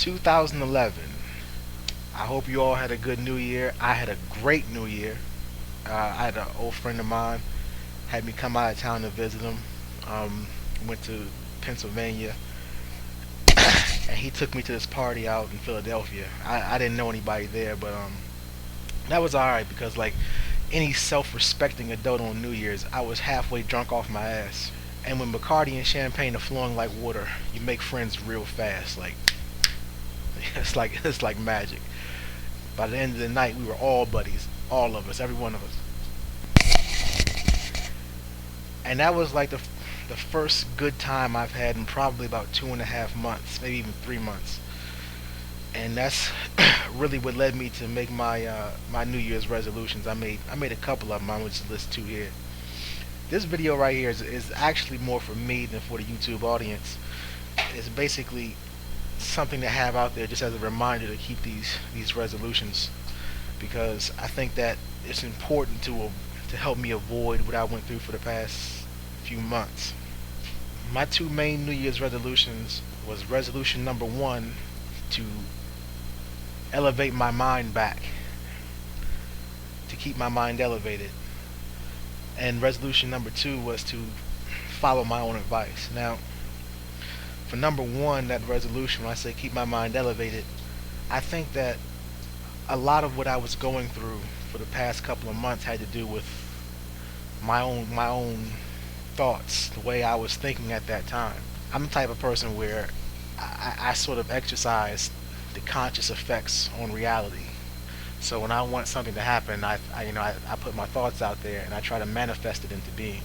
2011. I hope you all had a good New Year. I had a great New Year. I had an old friend of mine had me come out of town to visit him. Um, went to Pennsylvania, and he took me to this party out in Philadelphia. I didn't know anybody there, but that was all right because like any self-respecting adult on New Year's, I was halfway drunk off my ass. And when Bacardi and champagne are flowing like water, you make friends real fast. Like it's like magic. By the end of the night, we were all buddies, all of us, every one of us. And that was like the first good time I've had in probably about 2.5 months, maybe even 3 months. And that's really what led me to make my New Year's resolutions. I made a couple of them. I'm gonna just list two here. This video right here is actually more for me than for the YouTube audience. It's basically something to have out there just as a reminder to keep these resolutions, because I think that it's important to help me avoid what I went through for the past few months. My two main New Year's resolutions was resolution number one, to elevate my mind back, to keep my mind elevated, and resolution number two was to follow my own advice. Now, for number one, that resolution, when I say keep my mind elevated, I think that a lot of what I was going through for the past couple of months had to do with my own thoughts, the way I was thinking at that time. I'm the type of person where I sort of exercise the conscious effects on reality. So when I want something to happen, I put my thoughts out there and I try to manifest it into being.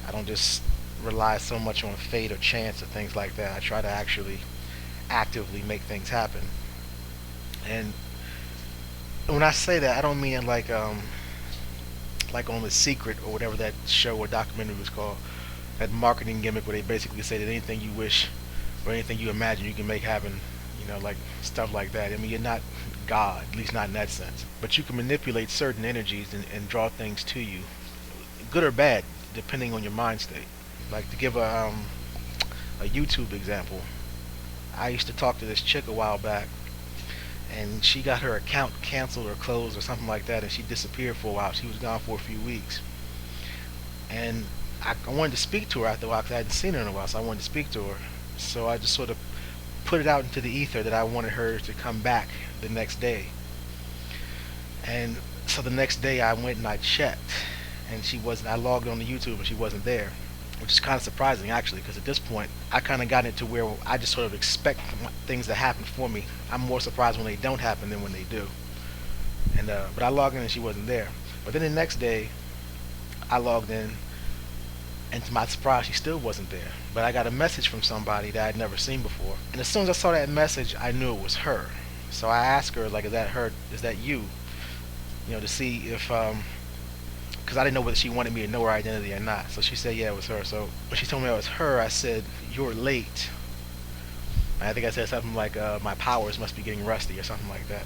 I don't just rely so much on fate or chance or things like that. I try to actually actively make things happen. And when I say that, I don't mean it like on The Secret or whatever that show or documentary was called. That marketing gimmick where they basically say that anything you wish or anything you imagine you can make happen. Like stuff like that. I mean, you're not God, at least not in that sense. But you can manipulate certain energies and draw things to you, good or bad, depending on your mind state. Like to give a YouTube example, I used to talk to this chick a while back, and she got her account canceled or closed or something like that, and she disappeared for a while. She was gone for a few weeks, and I wanted to speak to her after a while because I hadn't seen her in a while, so I wanted to speak to her. So I just sort of put it out into the ether that I wanted her to come back the next day. And so the next day I went and I checked, and she wasn't. I logged on to YouTube and she wasn't there, which is kind of surprising actually, because at this point I kind of got into where I just sort of expect things to happen for me. I'm more surprised when they don't happen than when they do. And but I logged in and she wasn't there. But then the next day I logged in, and to my surprise, she still wasn't there. But I got a message from somebody that I'd never seen before. And as soon as I saw that message, I knew it was her. So I asked her, like, is that her? Is that you? To see if, because I didn't know whether she wanted me to know her identity or not. So she said, yeah, it was her. So when she told me it was her, I said, you're late. And I think I said something like, my powers must be getting rusty or something like that.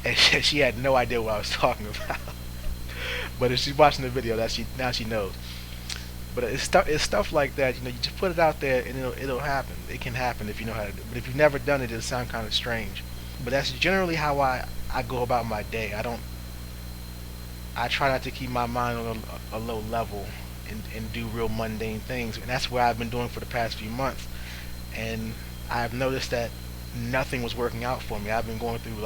And she had no idea what I was talking about. But if she's watching the video, now she knows. But it's stuff like that. You just put it out there and it'll happen. It can happen if you know how to do it. But if you've never done it, it'll sound kind of strange. But that's generally how I go about my day. I try not to keep my mind on a low level and do real mundane things. And that's what I've been doing for the past few months. And I've noticed that nothing was working out for me. I've been going through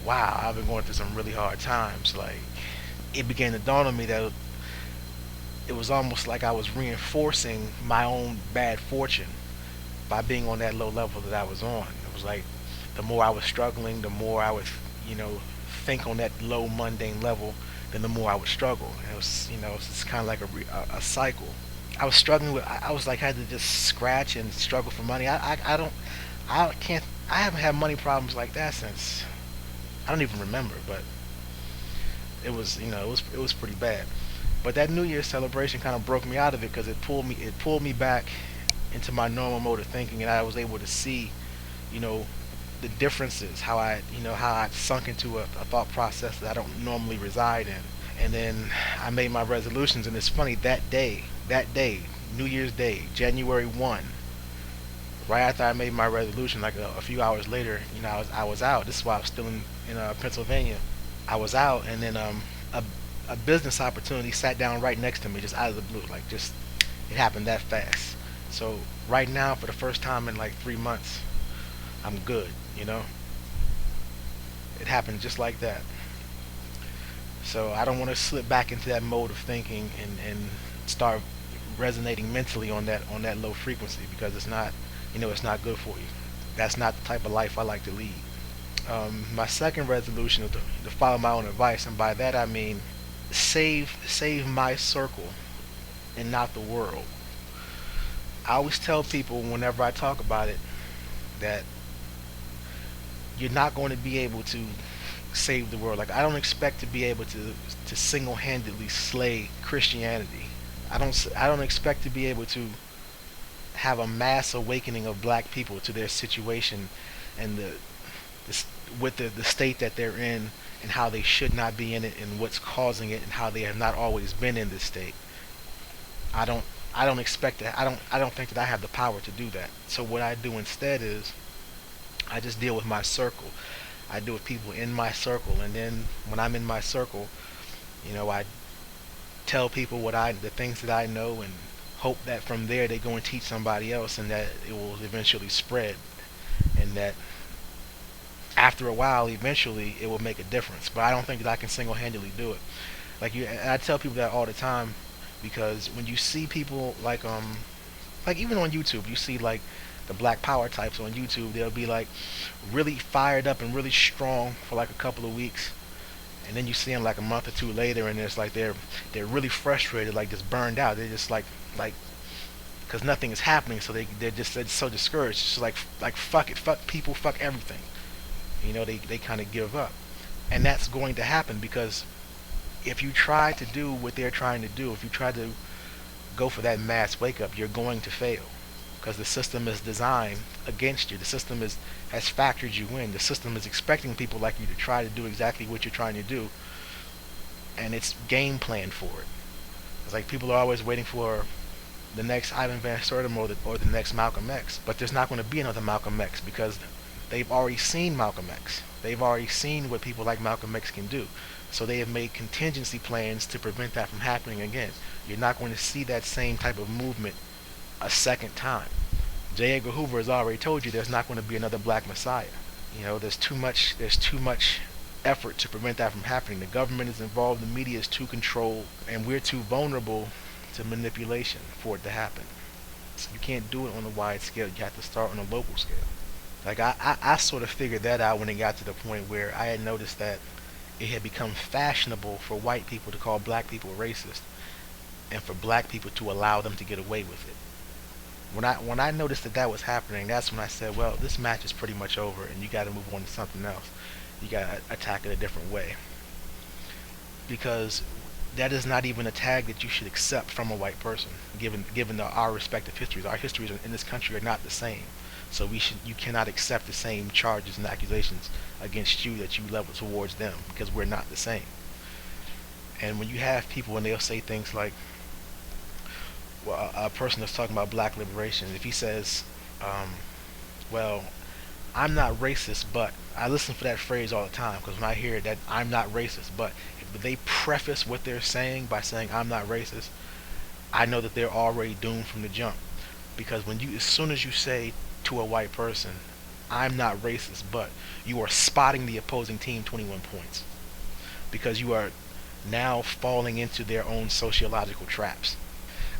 I've been going through some really hard times. Like, it began to dawn on me that it was almost like I was reinforcing my own bad fortune by being on that low level that I was on. It was like the more I was struggling, the more I would, think on that low mundane level, then the more I would struggle. And it's kind of like a cycle. I was struggling with, I was like, had to just scratch and struggle for money. I haven't had money problems like that since, I don't even remember, but it was pretty bad. But that New Year's celebration kind of broke me out of it because it pulled me back into my normal mode of thinking, and I was able to see, you know, the differences, how I sunk into a thought process that I don't normally reside in. And then I made my resolutions, and it's funny, that day, New Year's Day, January 1, Right after I made my resolution, like a few hours later, I was out. This is why I was still in Pennsylvania. I was out, and then a a business opportunity sat down right next to me, just out of the blue. Like, just it happened that fast. So right now, for the first time in like 3 months, I'm good. It happened just like that. So I don't want to slip back into that mode of thinking and start resonating mentally on that low frequency, because it's not good for you. That's not the type of life I like to lead. My second resolution is to follow my own advice, and by that I mean save my circle and not the world. I always tell people whenever I talk about it that you're not going to be able to save the world. Like, I don't expect to be able to single-handedly slay Christianity. I don't expect to be able to have a mass awakening of black people to their situation and the with the state that they're in, and how they should not be in it, and what's causing it, and how they have not always been in this state. I don't I don't expect that. I don't think that I have the power to do that. So what I do instead is I just deal with my circle. I deal with people in my circle, and then when I'm in my circle, I tell people the things that I know, and hope that from there they go and teach somebody else, and that it will eventually spread, and that after a while, eventually, it will make a difference. But I don't think that I can single-handedly do it. And I tell people that all the time, because when you see people like even on YouTube, you see like the Black Power types on YouTube. They'll be like really fired up and really strong for like a couple of weeks, and then you see them like a month or two later, and it's like they're really frustrated, like just burned out. They're just like because nothing is happening, so they're so discouraged. It's just like fuck it, fuck people, fuck everything. They kind of give up, and that's going to happen because if you try to do what they're trying to do, if you try to go for that mass wake up, you're going to fail, because the system is designed against you. The system has factored you in. The system is expecting people like you to try to do exactly what you're trying to do, and it's game planned for it. It's like people are always waiting for the next Ivan Van Sertima or the next Malcolm X, but there's not going to be another Malcolm X, because they've already seen Malcolm X. They've already seen what people like Malcolm X can do. So they have made contingency plans to prevent that from happening again. You're not going to see that same type of movement a second time. J. Edgar Hoover has already told you there's not going to be another Black Messiah. There's too much effort to prevent that from happening. The government is involved, the media is too controlled, and we're too vulnerable to manipulation for it to happen. So you can't do it on a wide scale. You have to start on a local scale. Like I sort of figured that out when it got to the point where I had noticed that it had become fashionable for white people to call black people racist, and for black people to allow them to get away with it. When I noticed that that was happening, that's when I said, well, this match is pretty much over, and you got to move on to something else. You got to attack it a different way, because that is not even a tag that you should accept from a white person, given our respective histories. Our histories in this country are not the same. So you cannot accept the same charges and accusations against you that you level towards them, because we're not the same. And when you have people and they'll say things like, well, a person that's talking about black liberation, if he says, well, I'm not racist, but I listen for that phrase all the time, because when I hear that I'm not racist, but if they preface what they're saying by saying I'm not racist, I know that they're already doomed from the jump. Because as soon as you say to a white person, I'm not racist, but you are spotting the opposing team 21 points, because you are now falling into their own sociological traps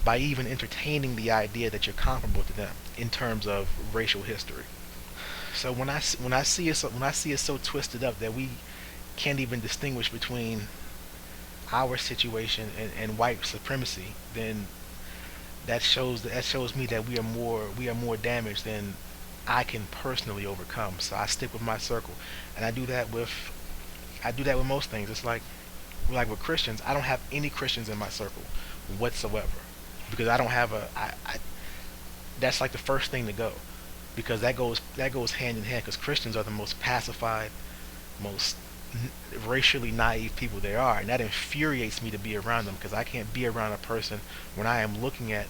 by even entertaining the idea that you're comparable to them in terms of racial history. So when I see it so twisted up that we can't even distinguish between our situation and white supremacy, then that shows me that we are more damaged than I can personally overcome. So I stick with my circle, and I do that with most things. It's like with Christians, I don't have any Christians in my circle whatsoever, because I don't have that's like the first thing to go, because that goes hand in hand, because Christians are the most pacified, most racially naive people there are, and that infuriates me to be around them, because I can't be around a person when I am looking at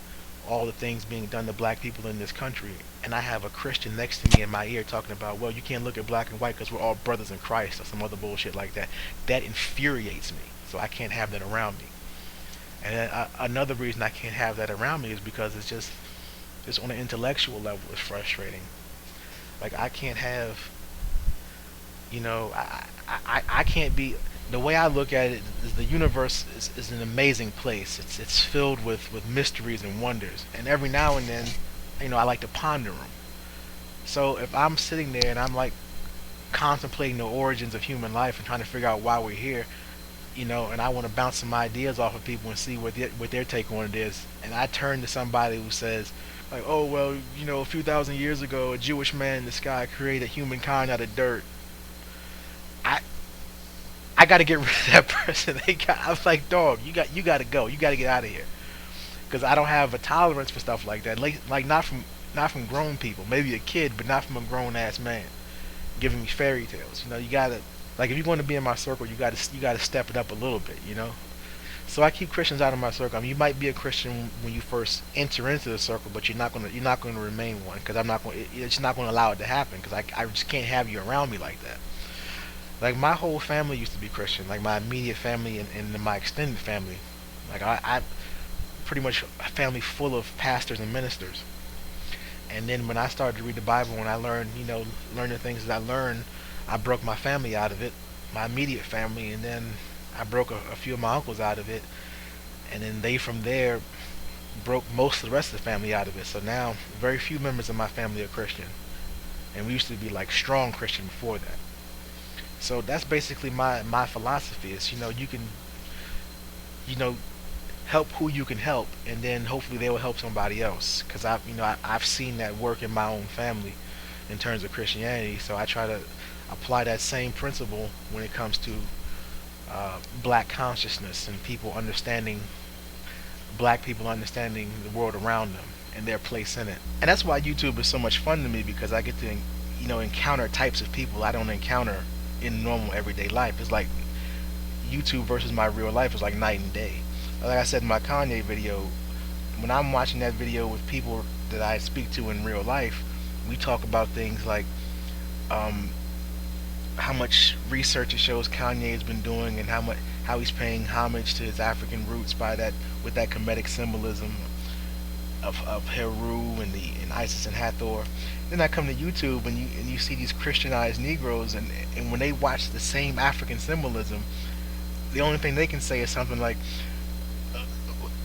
all the things being done to black people in this country, and I have a Christian next to me in my ear talking about, well, you can't look at black and white because we're all brothers in Christ or some other bullshit like that. That infuriates me. So I can't have that around me. And then, another reason I can't have that around me is because it's on an intellectual level, it's frustrating. Like I can't have, I can't be. The way I look at it is the universe is an amazing place. It's filled with mysteries and wonders, and every now and then, I like to ponder them. So if I'm sitting there and I'm like contemplating the origins of human life and trying to figure out why we're here, and I want to bounce some ideas off of people and see what their take on it is, and I turn to somebody who says, like, oh well, a few thousand years ago, a Jewish man in the sky created humankind out of dirt. I I got to get rid of that person. I was like, dog, you got to go. You got to get out of here, because I don't have a tolerance for stuff like that. Like not from grown people. Maybe a kid, but not from a grown ass man giving me fairy tales. You gotta, like, if you're going to be in my circle, you gotta step it up a little bit. So I keep Christians out of my circle. I mean, you might be a Christian when you first enter into the circle, but you're not gonna remain one, because I'm not going. It's not going to allow it to happen, because I just can't have you around me like that. Like, my whole family used to be Christian, like my immediate family and my extended family. Like, I pretty much a family full of pastors and ministers. And then when I started to read the Bible, when I learned the things that I learned, I broke my family out of it, my immediate family, and then I broke a few of my uncles out of it, and then they from there broke most of the rest of the family out of it. So now very few members of my family are Christian, and we used to be like strong Christian before that. So that's basically my philosophy is, you can, you know help who you can help, and then hopefully they will help somebody else, because I've seen that work in my own family in terms of Christianity. So I try to apply that same principle when it comes to black consciousness and black people understanding the world around them and their place in it. And that's why YouTube is so much fun to me, because I get to encounter types of people I don't encounter in normal everyday life. It's like YouTube versus my real life is like night and day. Like I said in my Kanye video, when I'm watching that video with people that I speak to in real life, we talk about things like how much research it shows Kanye has been doing, and how he's paying homage to his African roots with that comedic symbolism of Heru and Isis and Hathor. Then I come to YouTube, and you see these Christianized Negroes, and when they watch the same African symbolism, the only thing they can say is something like,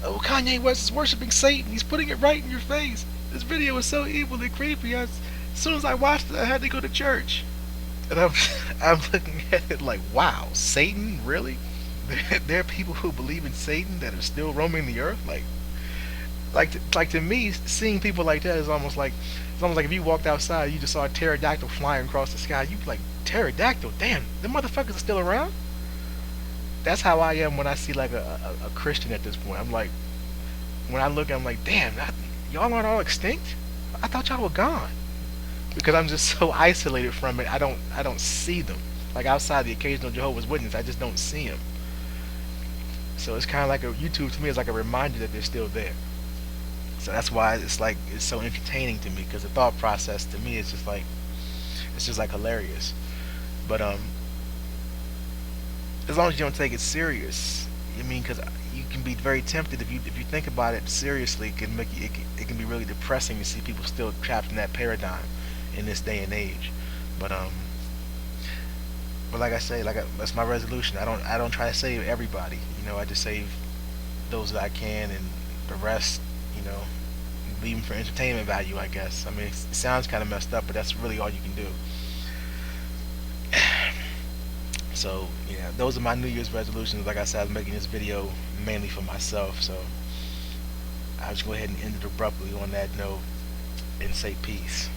"Oh, Kanye West is worshiping Satan. He's putting it right in your face. This video is so evil and creepy. As soon as I watched it, I had to go to church." And I'm looking at it like, wow, Satan, really? There are people who believe in Satan that are still roaming the earth. Like to me, seeing people like that is almost like if you walked outside, you just saw a pterodactyl flying across the sky. You'd be like, pterodactyl? Damn, them motherfuckers are still around. That's how I am when I see like a Christian at this point. I'm like, when I look, I'm like, damn, y'all aren't all extinct. I thought y'all were gone, because I'm just so isolated from it. I don't see them. Like, outside the occasional Jehovah's Witness, I just don't see them. So it's kind of like YouTube to me is like a reminder that they're still there. So that's why it's so entertaining to me, because the thought process to me is just like hilarious. But as long as you don't take it serious, I mean, because you can be very tempted if you think about it seriously. It can it can be really depressing to see people still trapped in that paradigm in this day and age. But like I say, that's my resolution. I don't try to save everybody. I just save those that I can, and the rest, leave them for entertainment value, I guess. I mean, it sounds kind of messed up, but that's really all you can do. So, yeah, those are my New Year's resolutions. Like I said, I was making this video mainly for myself, so I'll just go ahead and end it abruptly on that note and say peace.